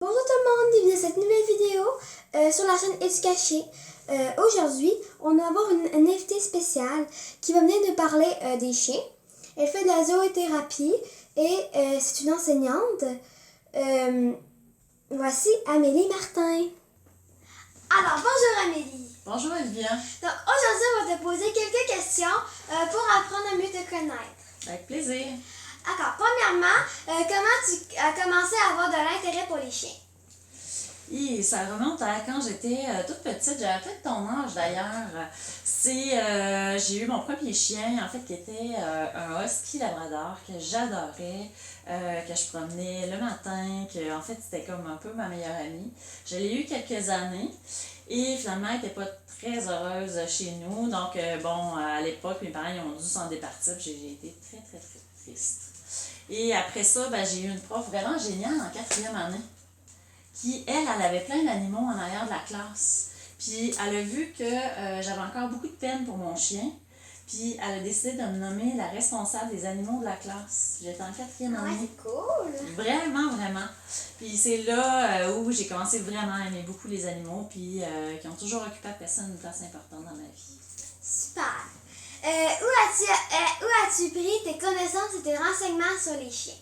Bonjour tout le monde, bienvenue à cette nouvelle vidéo sur la chaîne Educaché. Aujourd'hui, on va avoir une invitée spéciale qui va venir nous parler des chiens. Elle fait de la zoothérapie et c'est une enseignante. Voici Amélie Martin. Alors, bonjour Amélie. Bonjour Olivia. Donc, aujourd'hui, on va te poser quelques questions pour apprendre à mieux te connaître. Avec plaisir. D'accord. Premièrement, comment tu as commencé à avoir de l'intérêt pour les chiens? Et ça remonte à quand j'étais toute petite, j'avais fait ton âge d'ailleurs. J'ai eu mon premier chien, en fait, qui était un husky labrador que j'adorais, que je promenais le matin, que en fait c'était comme un peu ma meilleure amie. Je l'ai eu quelques années et finalement elle n'était pas très heureuse chez nous. Donc à l'époque, mes parents ils ont dû s'en départir, puis j'ai été très très très triste. Et après ça, j'ai eu une prof vraiment géniale en 4e année qui, elle avait plein d'animaux en arrière de la classe. Puis elle a vu que j'avais encore beaucoup de peine pour mon chien. Puis elle a décidé de me nommer la responsable des animaux de la classe. J'étais en 4e année. Ouais, c'est cool! Vraiment, vraiment. Puis c'est là où j'ai commencé vraiment à aimer beaucoup les animaux, puis qui ont toujours occupé à personne une place importante dans ma vie. Super! Où as-tu pris tes connaissances et tes renseignements sur les chiens?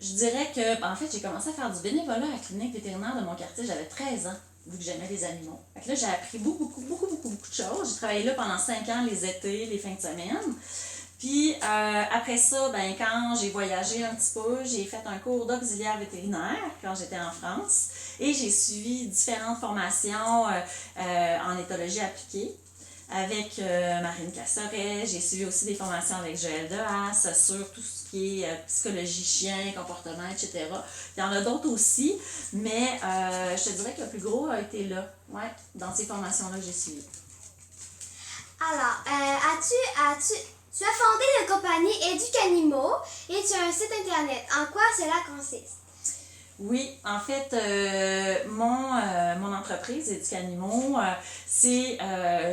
Je dirais que, en fait, j'ai commencé à faire du bénévolat à la clinique vétérinaire de mon quartier. J'avais 13 ans, vu que j'aimais les animaux. Fait que là, j'ai appris beaucoup de choses. J'ai travaillé là pendant 5 ans, les étés, les fins de semaine. Puis après ça, quand j'ai voyagé un petit peu, j'ai fait un cours d'auxiliaire vétérinaire quand j'étais en France. Et j'ai suivi différentes formations en éthologie appliquée avec Marine Cassoret. J'ai suivi aussi des formations avec Joël Dehaas sur tout ce qui est psychologie chien, comportement, etc. Il y en a d'autres aussi, mais je te dirais que le plus gros a été là, dans ces formations-là que j'ai suivies. Alors, tu as fondé la compagnie Éducanimaux et tu as un site internet. En quoi cela consiste? Oui, en fait, mon entreprise, Éducanimaux,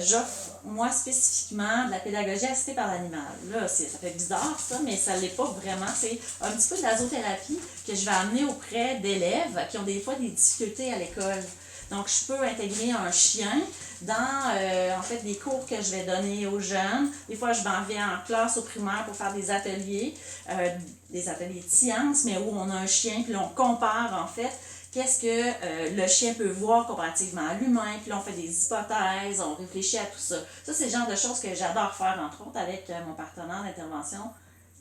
j'offre, moi, spécifiquement de la pédagogie assistée par l'animal. Là, ça fait bizarre, ça, mais ça ne l'est pas vraiment. C'est un petit peu de la zoothérapie que je vais amener auprès d'élèves qui ont des fois des difficultés à l'école. Donc, je peux intégrer un chien dans, en fait, des cours que je vais donner aux jeunes. Des fois, je m'en vais en classe au primaire pour faire des ateliers de sciences, mais où on a un chien, puis on compare, en fait, qu'est-ce que le chien peut voir comparativement à l'humain, puis là, on fait des hypothèses, on réfléchit à tout ça. Ça, c'est le genre de choses que j'adore faire, entre autres, avec mon partenaire d'intervention,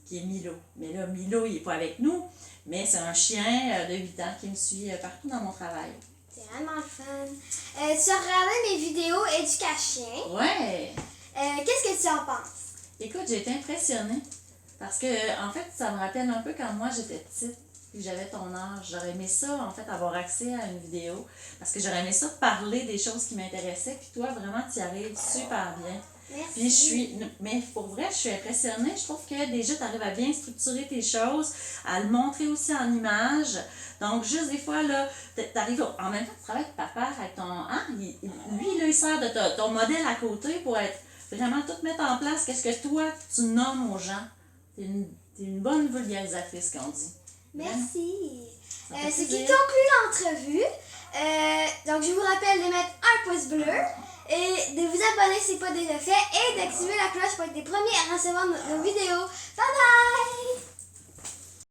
qui est Milo. Mais là, Milo, il n'est pas avec nous, mais c'est un chien de 8 ans qui me suit partout dans mon travail. C'est vraiment le fun. Tu as regardé mes vidéos Éducachien. Ouais! Qu'est-ce que tu en penses? Écoute, j'ai été impressionnée parce que, en fait, ça me rappelle un peu quand moi j'étais petite et j'avais ton âge. J'aurais aimé ça, en fait, avoir accès à une vidéo parce que j'aurais aimé ça parler des choses qui m'intéressaient. Puis toi, vraiment, tu y arrives super bien. Merci. Mais pour vrai, je suis impressionnée. Je trouve que déjà, tu arrives à bien structurer tes choses, à le montrer aussi en images. Donc, juste des fois, là, tu arrives en même temps, tu travailles avec papa, avec ton. Lui, là, il sert de ton modèle à côté pour être vraiment tout mettre en place. Qu'est-ce que toi, tu nommes aux gens? T'es une bonne vulgarisatrice, qu'on dit. Merci. Ça fait Ce qui plaisir. conclut l'entrevue. Donc, je vous rappelle de mettre un pouce bleu et de vous abonner si ce n'est pas déjà fait et d'activer la cloche pour être les premiers à recevoir nos vidéos. Bye bye!